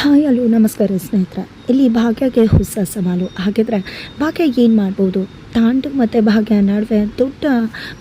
Hi hello ನಮಸ್ಕಾರ ಸ್ನೇಹಿತರೆ. ಇಲ್ಲಿ ಭಾಗ್ಯಗೆ ಹೊಸ ಸವಾಲು. ಹಾಗಿದ್ರೆ ಭಾಗ್ಯ ಏನು ಮಾಡ್ಬೋದು? ತಾಂಡು ಮತ್ತು ಭಾಗ್ಯ ನಡುವೆ ದೊಡ್ಡ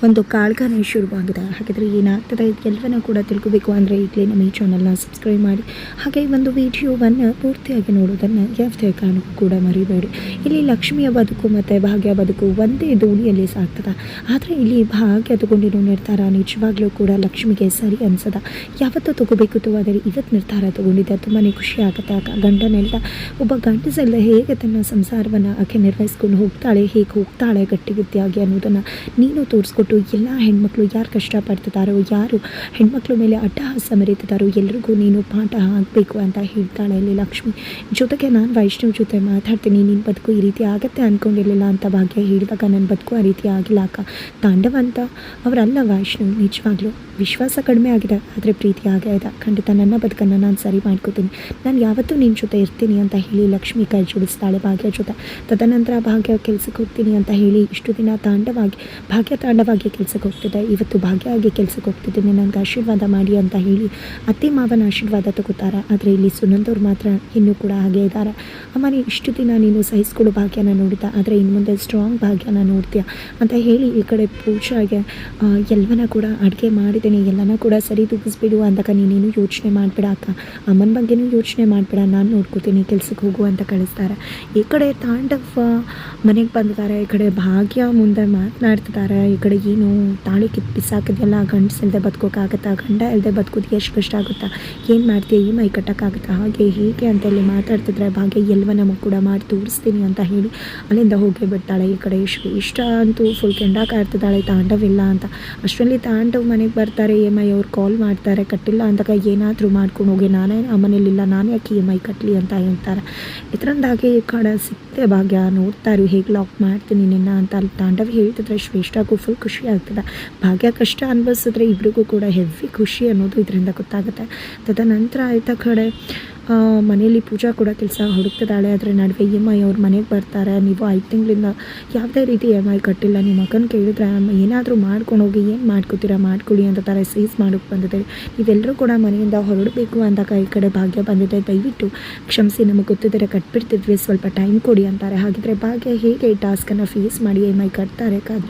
ಒಂದು ಕಾಳ್ಗನೆ ಶುರುವಾಗಿದೆ. ಹಾಗಿದ್ರೆ ಏನಾಗ್ತದೆ ಎಲ್ಲವನ್ನೂ ಕೂಡ ತಿಳ್ಕೋಬೇಕು ಅಂದರೆ ಈಗಲೇ ನಮ್ಮ ಈ ಚಾನಲ್ನ ಸಬ್ಸ್ಕ್ರೈಬ್ ಮಾಡಿ, ಹಾಗೆ ಈ ಒಂದು ವಿಡಿಯೋವನ್ನು ಪೂರ್ತಿಯಾಗಿ ನೋಡೋದನ್ನು ಯಾವುದೇ ಕಾರಣಕ್ಕೂ ಕೂಡ ಮರಿಬೇಡಿ. ಇಲ್ಲಿ ಲಕ್ಷ್ಮಿಯ ಬದುಕು ಮತ್ತು ಭಾಗ್ಯ ಬದುಕು ಒಂದೇ ದೋಣಿಯಲ್ಲಿ ಸಾಗ್ತದೆ. ಆದರೆ ಇಲ್ಲಿ ಭಾಗ್ಯ ತಗೊಂಡಿರೋ ನಿರ್ಧಾರ ನಿಜವಾಗ್ಲೂ ಕೂಡ ಲಕ್ಷ್ಮಿಗೆ ಸರಿ ಅನಿಸದ. ಯಾವತ್ತೂ ತಗೋಬೇಕು ಆದರೆ ಇವತ್ತು ನಿರ್ಧಾರ ತಗೊಂಡಿದ್ದೆ. ತುಂಬಾ ಖುಷಿ ಆಗುತ್ತೆ. ಗಂಡನೆಲ್ಲ ಒಬ್ಬ ಗಂಡಸೆಲ್ಲ ಹೇಗೆ ತನ್ನ ಸಂಸಾರವನ್ನು ಆಕೆ ನಿರ್ವಹಿಸ್ಕೊಂಡು ಹೋಗ್ತಾಳೆ, ಹೇಗೆ ಹೋಗ್ತಾಳೆ ಗಟ್ಟಿಗಟ್ಟಿಯಾಗಿ ಅನ್ನೋದನ್ನು ನೀನು ತೋರಿಸ್ಕೊಟ್ಟು ಎಲ್ಲ ಹೆಣ್ಮಕ್ಳು ಯಾರು ಕಷ್ಟಪಡ್ತಿದ್ದಾರೋ, ಯಾರು ಹೆಣ್ಮಕ್ಳ ಮೇಲೆ ಅಟ್ಟಹಾಸ ಮೆರೀತಿದ್ದಾರೋ ಎಲ್ರಿಗೂ ನೀನು ಪಾಠ ಆಗಬೇಕು ಅಂತ ಹೇಳ್ತಾಳೆ ಇಲ್ಲಿ ಲಕ್ಷ್ಮಿ. ಜೊತೆಗೆ ನಾನು ವೈಷ್ಣವ್ ಜೊತೆ ಮಾತಾಡ್ತೀನಿ, ನಿನ್ನ ಬದುಕು ಈ ರೀತಿ ಆಗುತ್ತೆ ಅಂದ್ಕೊಂಡಿರಲಿಲ್ಲ ಅಂತ ಭಾಗ್ಯ ಹೇಳಿದಾಗ ನನ್ನ ಬದುಕು ಆ ರೀತಿ ಆಗಿಲ್ಲ ಅಕ್ಕ. ತಾಂಡವ ಅಂತ ಅವರಲ್ಲ ವೈಷ್ಣವ್. ನಿಜವಾಗ್ಲೂ ವಿಶ್ವಾಸ ಕಡಿಮೆ ಆಗಿದೆ, ಆದರೆ ಪ್ರೀತಿ ಆಗೇ ಇದೆ. ಖಂಡಿತ ನನ್ನ ಬದುಕನ್ನು ನಾನು ಸರಿ ಮಾಡ್ಕೋತೀನಿ, ನಾನು ಯಾವತ್ತೂ ನಿನ್ನ ಜೊತೆ ಇರ್ತೀನಿ ಅಂತ ಹೇಳಿ ಲಕ್ಷ್ಮಿ ಕೈ ಜೋಡಿಸ್ತಾಳೆ ಭಾಗ್ಯ ಜೊತೆ. ತದನಂತರ ಭಾಗ್ಯ ಕೆಲ್ಸಕ್ಕೆ ಹೋಗ್ತೀನಿ ಅಂತ ಹೇಳಿ ಇಷ್ಟು ದಿನ ಭಾಗ್ಯ ತಾಂಡವಾಗಿ ಕೆಲ್ಸಕ್ಕೆ ಹೋಗ್ತಿದ್ದೆ, ಇವತ್ತು ಭಾಗ್ಯ ಆಗಿ ಕೆಲ್ಸಕ್ಕೆ ಹೋಗ್ತಿದ್ದೀನಿ, ನನಗೆ ಆಶೀರ್ವಾದ ಮಾಡಿ ಅಂತ ಹೇಳಿ ಅತ್ತೆ ಮಾವನ ಆಶೀರ್ವಾದ ತಗೋತಾರೆ. ಆದರೆ ಇಲ್ಲಿ ಸುನಂದವ್ರು ಮಾತ್ರ ಇನ್ನೂ ಕೂಡ ಹಾಗೆ ಇದ್ದಾರೆ. ಅಮ್ಮ ಇಷ್ಟು ದಿನ ನೀನು ಸಹಿಸ್ಕೊಳ್ಳೋ ಭಾಗ್ಯನ ನೋಡಿದ್ದ, ಆದರೆ ಇನ್ನು ಮುಂದೆ ಸ್ಟ್ರಾಂಗ್ ಭಾಗ್ಯನ ನೋಡ್ತೀಯ ಅಂತ ಹೇಳಿ ಈ ಕಡೆ ಪೂಜಾಗೆ ಎಲ್ಲವನ್ನ ಕೂಡ ಅಡುಗೆ ಮಾಡಿದ್ದೀನಿ, ಎಲ್ಲನ ಕೂಡ ಸರಿ ತೂಗಿಸ್ಬಿಡು ಅಂದಾಗ ನೀನೇನು ಯೋಚನೆ ಮಾಡಿಬಿಡ ಅಕ್ಕ, ಅಮ್ಮನ ಬಗ್ಗೆನೂ ಯೋಚನೆ ಮಾಡಿಬಿಡ, ನಾನು ನೋಡ್ಕೋತೀನಿ, ಕೆಲ್ಸಕ್ಕೆ ಹೋಗು ಅಂತ ಕಳಿಸ್ತಾರೆ. ಈ ಕಡೆ ತಾಂಡವ್ ಮನೆಗೆ ಬಂದಿದ್ದಾರೆ, ಈ ಕಡೆ ಭಾಗ್ಯ ಮುಂದೆ ಮಾತನಾಡ್ತಿದ್ದಾರೆ. ಈ ಕಡೆ ಏನು ತಾಳಿ ಕಿತ್ತು ಬಿಸಾಕಿದೆಯಲ್ಲ, ಗಂಡಸಿಲ್ಲದೆ ಬದುಕೋಕ್ಕಾಗತ್ತಾ, ಗಂಡ ಇಲ್ಲದೆ ಬದುಕೋದು ಎಷ್ಟು ಕಷ್ಟ ಆಗುತ್ತಾ, ಏನು ಮಾಡ್ತೀಯ, ಈ ಮೈ ಕಟ್ಟೋಕ್ಕಾಗುತ್ತಾ, ಹಾಗೆ ಹೀಗೆ ಅಂತೇಳಿ ಮಾತಾಡ್ತಿದ್ರೆ ಭಾಗ್ಯ ಎಲ್ಲವನ್ನ ಕೂಡ ಮಾಡಿ ತೋರಿಸ್ತೀನಿ ಅಂತ ಹೇಳಿ ಅಲ್ಲಿಂದ ಹೋಗಿ ಬಿಡ್ತಾಳೆ. ಈ ಕಡೆ ಇಷ್ಟ ಅಂತೂ ಫುಲ್ ಕೆಂಡಾಕ ಆಡ್ತಿದ್ದಾಳೆ ತಾಂಡವ್ ಇಲ್ಲ ಅಂತ. ಅಷ್ಟರಲ್ಲಿ ತಾಂಡವ್ ಮನೆಗೆ ಬರ್ತಾರೆ, ಎಮ್ ಐ ಅವ್ರು ಕಾಲ್ ಮಾಡ್ತಾರೆ, ಕಟ್ಟಿಲ್ಲ ಅಂದಾಗ ಏನಾದರೂ ಮಾಡ್ಕೊಂಡು ಹೋಗಿ, ನಾನೇ ಆ ಮನೇಲಿಲ್ಲ, ನಾನು ಯಾಕೆ ಎಮ್ ಐ ಕಟ್ಟಲಿ ಅಂತ ಹೇಳ್ತಾರೆ. ಇದರಿಂದಾಗಿ ಈ ಕಡೆ ಸಿಕ್ತೆ ಭಾಗ್ಯ ನೋಡ್ತಾರೆ ಹೇಗೆ ಲಾಕ್ ಮಾಡ್ತೀನಿ ನಿನ್ನ ಅಂತ. ಅಲ್ಲಿ ತಾಂಡವ್ ಹೇಳ್ತಿದ್ರೆ ಶ್ರೇಷ್ಠಗೂ ಫುಲ್ ಖುಷಿ ಆಗ್ತದೆ. ಭಾಗ್ಯ ಕಷ್ಟ ಅನ್ಭವಿಸಿದ್ರೆ ಇಬ್ರಿಗೂ ಕೂಡ ಹೆವಿ ಖುಷಿ ಅನ್ನೋದು ಇದರಿಂದ ಗೊತ್ತಾಗುತ್ತೆ. ತದನಂತರ ಆಯ್ತಾ ಕಡೆ ಮನೆಯಲ್ಲಿ ಪೂಜಾ ಕೂಡ ಕೆಲಸ ಹುಡುಕ್ತಿದ್ದಾಳೆ. ಅದರ ನಡುವೆ ಎಮ್ ಐ ಅವ್ರ ಮನೆಗೆ ಬರ್ತಾರೆ. ನೀವು 5 ತಿಂಗಳಿಂದ ಯಾವುದೇ ರೀತಿ ಎಮ್ ಐ ಕಟ್ಟಿಲ್ಲ, ನಿಮ್ಮ ಮಗನ ಕೇಳಿದ್ರೆ ಏನಾದರೂ ಮಾಡ್ಕೊಂಡು ಹೋಗಿ, ಏನು ಮಾಡ್ಕೋತೀರಾ ಮಾಡ್ಕೊಳ್ಳಿ ಅಂತ ಥರ ಸೀಸ್ ಮಾಡೋಕ್ಕೆ ಬಂದಿದೆ. ನೀವೆಲ್ಲರೂ ಕೂಡ ಮನೆಯಿಂದ ಹೊರಡಬೇಕು ಅಂದಾಗ ಈ ಕಡೆ ಭಾಗ್ಯ ಬಂದಿದೆ, ದಯವಿಟ್ಟು ಕ್ಷಮಿಸಿ, ನಮಗೆ ಗೊತ್ತಿದ್ದರೆ ಕಟ್ಬಿಡ್ತಿದ್ವಿ, ಸ್ವಲ್ಪ ಟೈಮ್ ಕೊಡಿ ಅಂತಾರೆ. ಹಾಗಿದ್ರೆ ಭಾಗ್ಯ ಹೇಗೆ ಈ ಟಾಸ್ಕನ್ನು ಫೇಸ್ ಮಾಡಿ ಎಮ್ ಐ ಕಟ್ತಾರೆ ಕಾದು